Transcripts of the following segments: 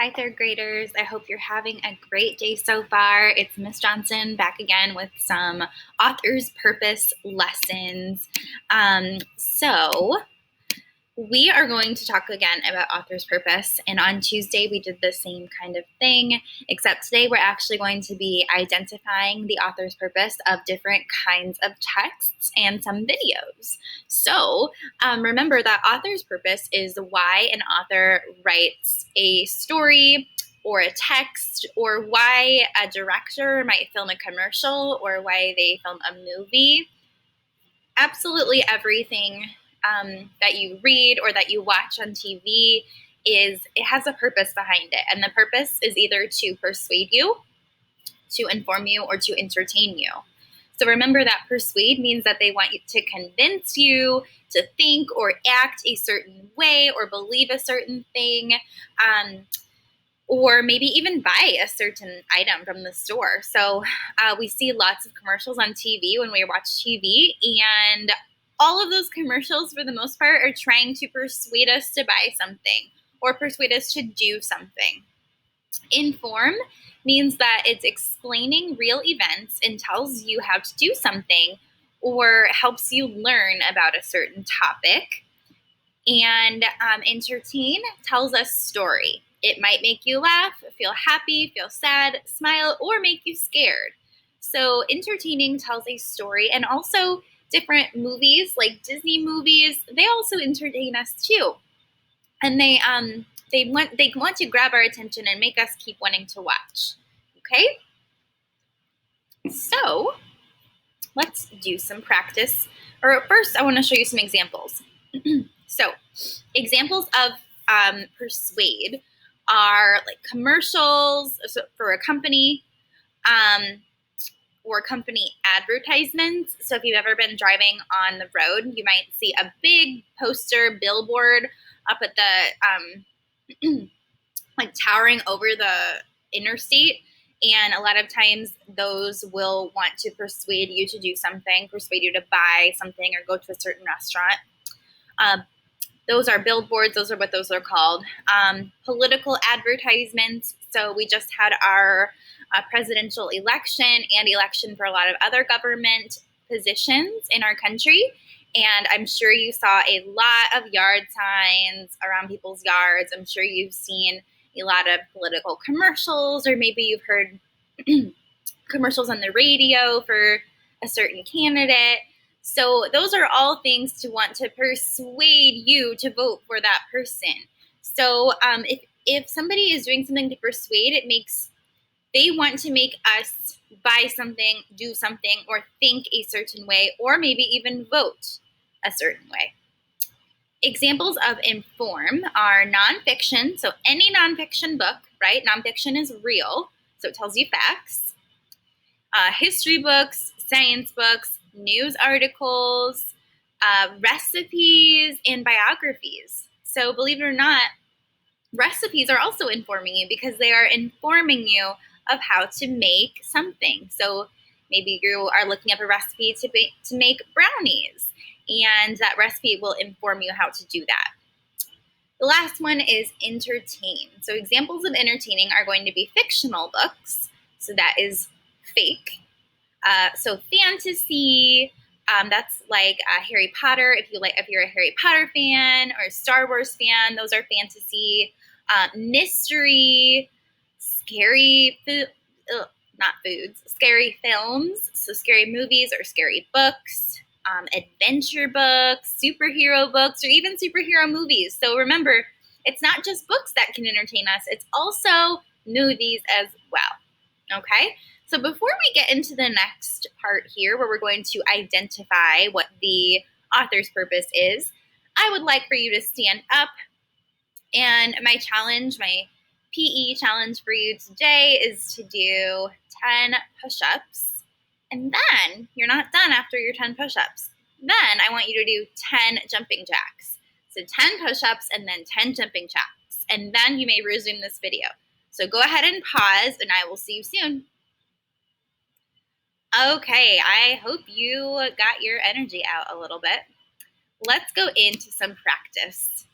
Hi, third graders. I hope you're having a great day so far. It's Miss Johnson back again with some author's purpose lessons. So we are going to talk again about author's purpose. And on Tuesday, we did the same kind of thing, except today we're actually going to be identifying the author's purpose of different kinds of texts and some videos. So remember that author's purpose is why an author writes a story or a text, or why a director might film a commercial, or why they film a movie. Absolutely everything that you read or that you watch on TV it has a purpose behind it. And the purpose is either to persuade you, to inform you, or to entertain you. So remember that persuade means that they want you to convince you to think or act a certain way or believe a certain thing, or maybe even buy a certain item from the store. So we see lots of commercials on TV when we watch TV, and all of those commercials, for the most part, are trying to persuade us to buy something or persuade us to do something. Inform means that it's explaining real events and tells you how to do something or helps you learn about a certain topic. And entertain tells us story. It might make you laugh, feel happy, feel sad, smile, or make you scared. So entertaining tells a story, and also different movies like Disney movies, they also entertain us too. And they want to grab our attention and make us keep wanting to watch. Okay? So let's do some practice. Or first, I want to show you some examples. So, examples of persuade are like commercials for a company, or company advertisements. So if you've ever been driving on the road, you might see a big poster billboard up at the like towering over the interstate. And a lot of times those will want to persuade you to do something, persuade you to buy something or go to a certain restaurant. Those are billboards. Those are what those are called. Political advertisements. So we just had our presidential election and election for a lot of other government positions in our country. And I'm sure you saw a lot of yard signs around people's yards. I'm sure you've seen a lot of political commercials, or maybe you've heard commercials on the radio for a certain candidate. So those are all things to want to persuade you to vote for that person. So if somebody is doing something to persuade, they want to make us buy something, do something, or think a certain way, or maybe even vote a certain way. Examples of inform are nonfiction. So any nonfiction book, right? Nonfiction is real, so it tells you facts. History books, science books, news articles, recipes, and biographies. So believe it or not, recipes are also informing you because they are informing you of how to make something. So maybe you are looking up a recipe to make brownies, and that recipe will inform you how to do that. The last one is entertain. So examples of entertaining are going to be fictional books. So that is fake. So fantasy, that's like Harry Potter. If you're a Harry Potter fan or a Star Wars fan, those are fantasy. Mystery, scary scary films. So scary movies or scary books, adventure books, superhero books, or even superhero movies. So remember, it's not just books that can entertain us. It's also movies as well. Okay? So before we get into the next part here, where we're going to identify what the author's purpose is, I would like for you to stand up. And my PE challenge for you today is to do 10 push-ups. And then you're not done after your 10 push-ups. Then I want you to do 10 jumping jacks. So 10 push-ups and then 10 jumping jacks. And then you may resume this video. So go ahead and pause, and I will see you soon. Okay, I hope you got your energy out a little bit. Let's go into some practice.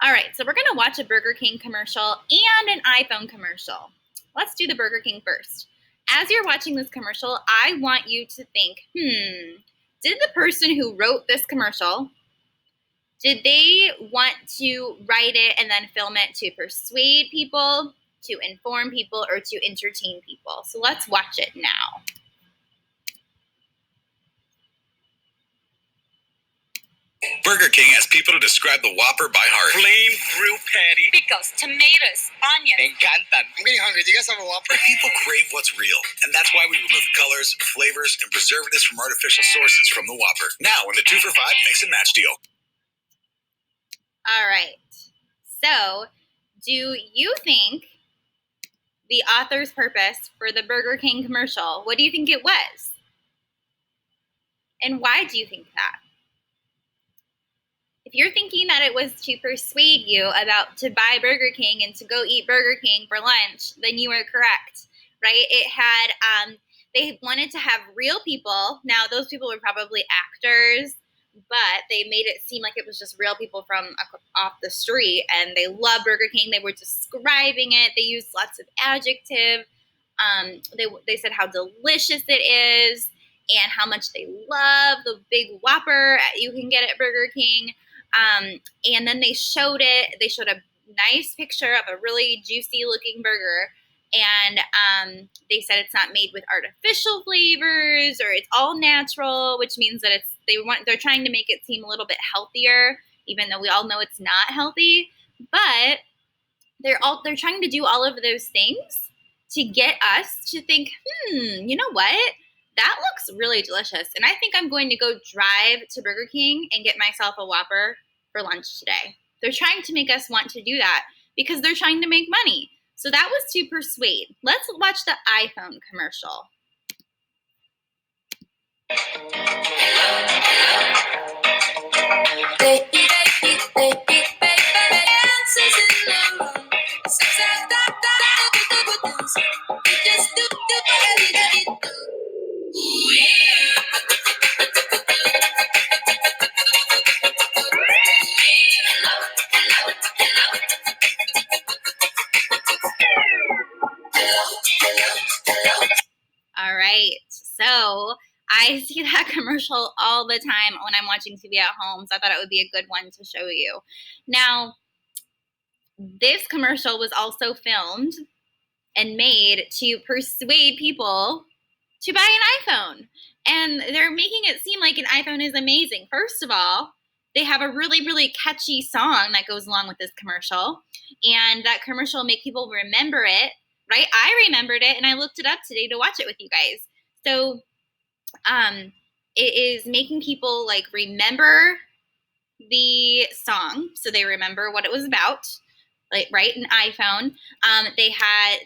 All right, so we're gonna watch a Burger King commercial and an iPhone commercial. Let's do the Burger King first. As you're watching this commercial, I want you to think, did the person who wrote this commercial, did they want to write it and then film it to persuade people, to inform people, or to entertain people? So let's watch it now. Burger King has people to describe the Whopper by heart. Flame grilled patty. Pickles, tomatoes, onions. Me encantan. I'm getting hungry. Do you guys have a Whopper? People crave what's real, and that's why we remove colors, flavors, and preservatives from artificial sources from the Whopper. Now in the 2 for $5 mix and match deal. All right. So, do you think the author's purpose for the Burger King commercial, what do you think it was? And why do you think that? If you're thinking that it was to persuade you to buy Burger King and to go eat Burger King for lunch, then you are correct, right? It had, they wanted to have real people. Now, those people were probably actors, but they made it seem like it was just real people from off the street, and they loved Burger King. They were describing it. They used lots of adjective. They said how delicious it is and how much they love the big Whopper you can get at Burger King. And then they showed it. They showed a nice picture of a really juicy looking burger. And they said it's not made with artificial flavors, or it's all natural, which means that they're trying to make it seem a little bit healthier, even though we all know it's not healthy. But they're trying to do all of those things to get us to think, you know what? That looks really delicious, and I think I'm going to go drive to Burger King and get myself a Whopper for lunch today. They're trying to make us want to do that because they're trying to make money. So that was to persuade. Let's watch the iPhone commercial. All right, so I see that commercial all the time when I'm watching TV at home, so I thought it would be a good one to show you. Now, this commercial was also filmed and made to persuade people to buy an iPhone. And they're making it seem like an iPhone is amazing. First of all, they have a really, really catchy song that goes along with this commercial. And that commercial will make people remember it, right? I remembered it, and I looked it up today to watch it with you guys. So it is making people like remember the song, so they remember what it was about, like, right? An iPhone. They had,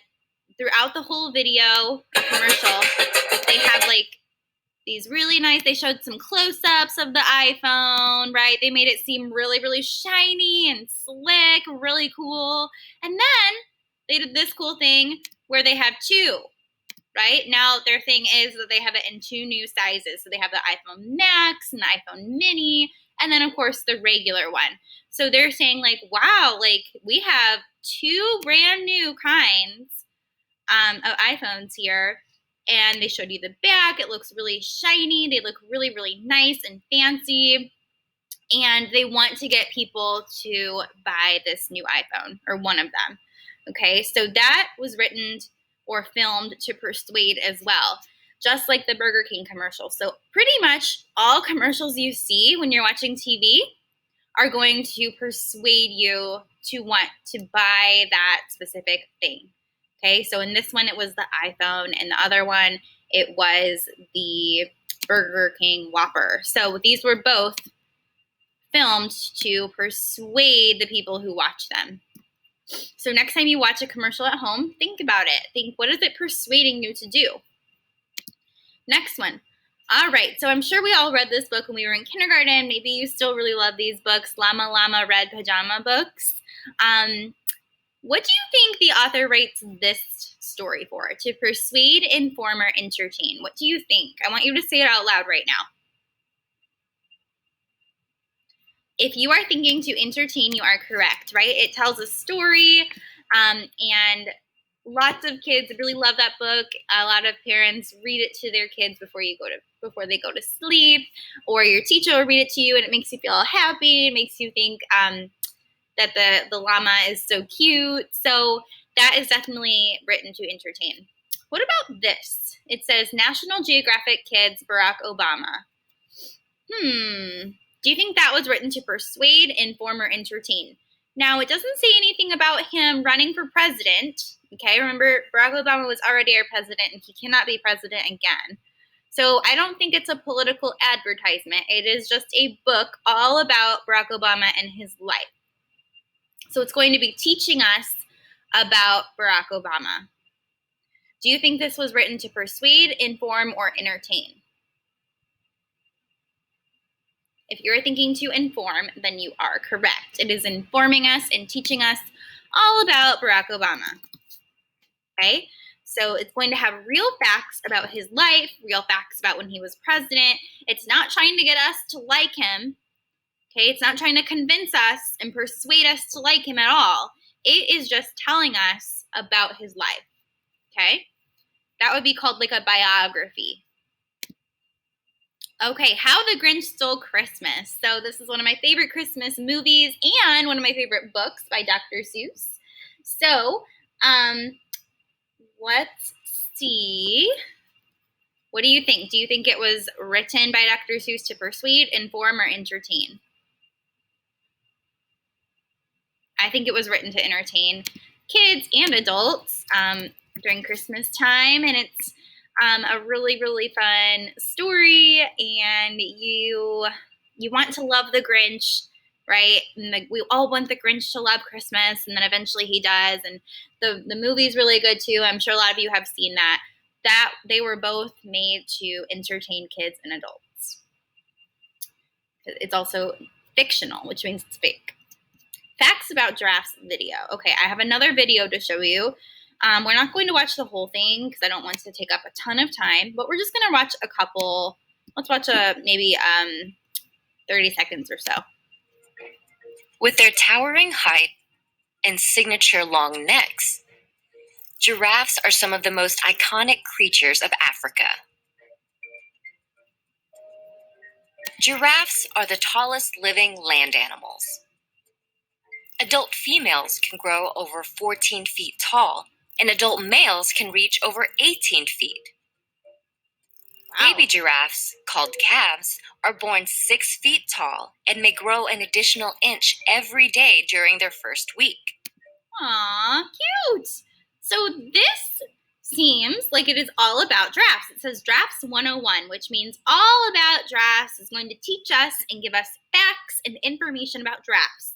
throughout the whole video commercial, they have like these really nice, they showed some close-ups of the iPhone, right? They made it seem really, really shiny and slick, really cool. And then they did this cool thing where they have two, right? Now their thing is that they have it in two new sizes. So they have the iPhone Max and the iPhone Mini, and then of course the regular one. So they're saying like, wow, like we have two brand new kinds of iPhones here. And they showed you the back. It looks really shiny. They look really, really nice and fancy. And they want to get people to buy this new iPhone, or one of them. Okay, so that was written or filmed to persuade as well, just like the Burger King commercial. So pretty much all commercials you see when you're watching TV are going to persuade you to want to buy that specific thing. Okay, so in this one, it was the iPhone, and the other one, it was the Burger King Whopper. So these were both filmed to persuade the people who watch them. So next time you watch a commercial at home, think about it. Think, what is it persuading you to do? Next one. All right, so I'm sure we all read this book when we were in kindergarten. Maybe you still really love these books, Llama Llama Red Pajama books. What do you think the author writes this story for? To persuade, inform, or entertain? What do you think? I want you to say it out loud right now. If you are thinking to entertain, you are correct, right? It tells a story, and lots of kids really love that book. A lot of parents read it to their kids before they go to sleep, or your teacher will read it to you, and it makes you feel happy. It makes you think that the llama is so cute. So that is definitely written to entertain. What about this? It says National Geographic Kids Barack Obama. Do you think that was written to persuade, inform, or entertain? Now, it doesn't say anything about him running for president. Okay, remember, Barack Obama was already our president, and he cannot be president again. So I don't think it's a political advertisement. It is just a book all about Barack Obama and his life. So it's going to be teaching us about Barack Obama. Do you think this was written to persuade, inform, or entertain? If you're thinking to inform, then you are correct. It is informing us and teaching us all about Barack Obama. Okay? So it's going to have real facts about his life, real facts about when he was president. It's not trying to get us to like him. Okay? It's not trying to convince us and persuade us to like him at all. It is just telling us about his life. Okay? That would be called like a biography. Okay, How the Grinch Stole Christmas. So this is one of my favorite Christmas movies and one of my favorite books by Dr. Seuss. So, let's see. What do you think? Do you think it was written by Dr. Seuss to persuade, inform, or entertain? I think it was written to entertain kids and adults during Christmas time, and it's a really, really fun story, and you want to love the Grinch, right? And we all want the Grinch to love Christmas, and then eventually he does, and the movie's really good too. I'm sure a lot of you have seen that. That they were both made to entertain kids and adults. It's also fictional, which means it's fake. Facts about giraffes video. Okay, I have another video to show you. We're not going to watch the whole thing because I don't want to take up a ton of time, but we're just going to watch a couple. Let's watch maybe 30 seconds or so. With their towering height and signature long necks, giraffes are some of the most iconic creatures of Africa. Giraffes are the tallest living land animals. Adult females can grow over 14 feet tall, and adult males can reach over 18 feet. Wow. Baby giraffes, called calves, are born 6 feet tall and may grow an additional inch every day during their first week. Aw, cute! So this seems like it is all about giraffes. It says Giraffes 101, which means all about giraffes is going to teach us and give us facts and information about giraffes.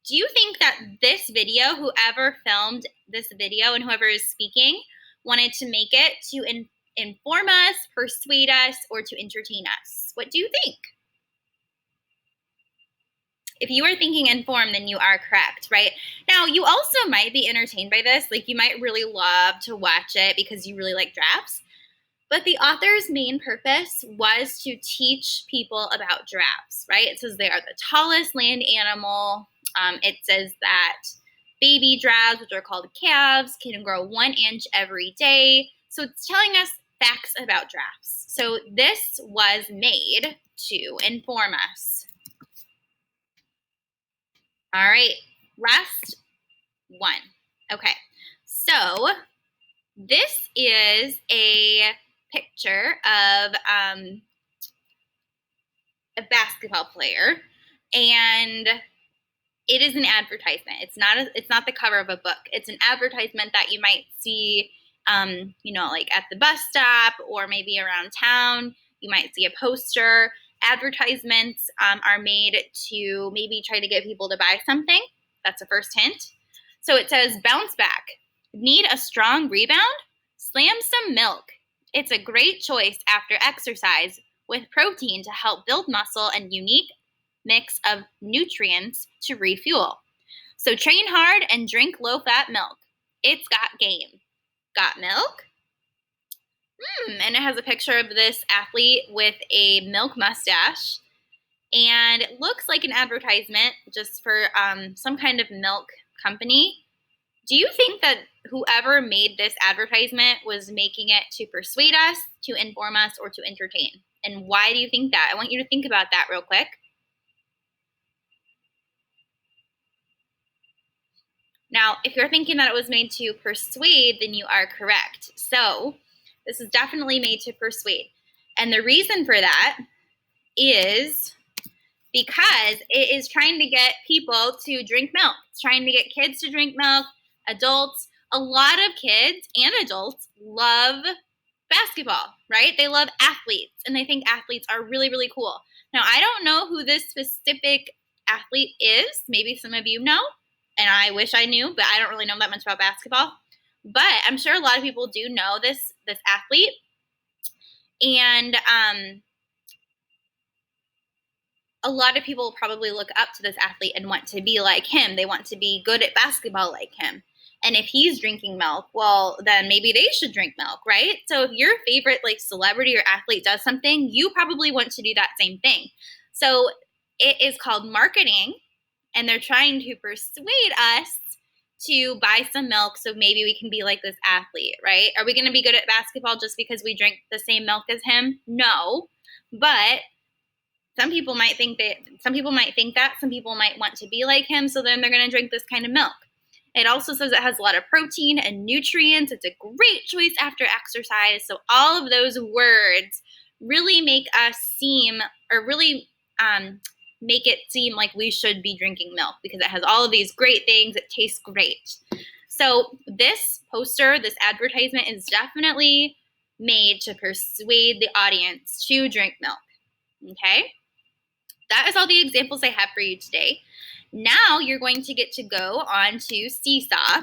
Do you think that this video, whoever filmed this video and whoever is speaking, wanted to make it to inform us, persuade us, or to entertain us? What do you think? If you are thinking inform, then you are correct, right? Now, you also might be entertained by this. Like, you might really love to watch it because you really like giraffes. But the author's main purpose was to teach people about giraffes, right? It says they are the tallest land animal. It says that baby giraffes, which are called calves, can grow 1 inch every day. So it's telling us facts about giraffes. So this was made to inform us. All right, last one. Okay, so this is a picture of a basketball player, and it is an advertisement. It's not the cover of a book. It's an advertisement that you might see, like at the bus stop or maybe around town. You might see a poster. Advertisements are made to maybe try to get people to buy something. That's the first hint. So it says, bounce back. Need a strong rebound? Slam some milk. It's a great choice after exercise with protein to help build muscle and unique mix of nutrients to refuel. So train hard and drink low-fat milk. It's got game. Got milk? And it has a picture of this athlete with a milk mustache. And it looks like an advertisement just for some kind of milk company. Do you think that whoever made this advertisement was making it to persuade us, to inform us, or to entertain? And why do you think that? I want you to think about that real quick. Now, if you're thinking that it was made to persuade, then you are correct. So this is definitely made to persuade. And the reason for that is because it is trying to get people to drink milk. It's trying to get kids to drink milk, adults. A lot of kids and adults love basketball, right? They love athletes and they think athletes are really, really cool. Now, I don't know who this specific athlete is. Maybe some of you know, and I wish I knew, but I don't really know that much about basketball. But I'm sure a lot of people do know this athlete. And a lot of people probably look up to this athlete and want to be like him. They want to be good at basketball like him. And if he's drinking milk, well, then maybe they should drink milk, right? So if your favorite like celebrity or athlete does something, you probably want to do that same thing. So it is called marketing, and they're trying to persuade us to buy some milk so maybe we can be like this athlete, right? Are we going to be good at basketball just because we drink the same milk as him? No. But some people might think that, some people might want to be like him, so then they're going to drink this kind of milk. It also says it has a lot of protein and nutrients. It's a great choice after exercise. So all of those words really make us seem, or really make it seem like we should be drinking milk because it has all of these great things. It tastes great. So this poster, this advertisement is definitely made to persuade the audience to drink milk. Okay? That is all the examples I have for you today. Now you're going to get to go on to Seesaw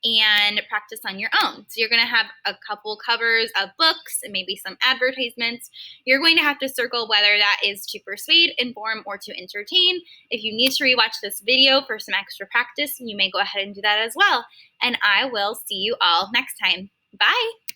and practice on your own. So you're going to have a couple covers of books and maybe some advertisements. You're going to have to circle whether that is to persuade, inform, or to entertain. If you need to rewatch this video for some extra practice, you may go ahead and do that as well. And I will see you all next time. Bye!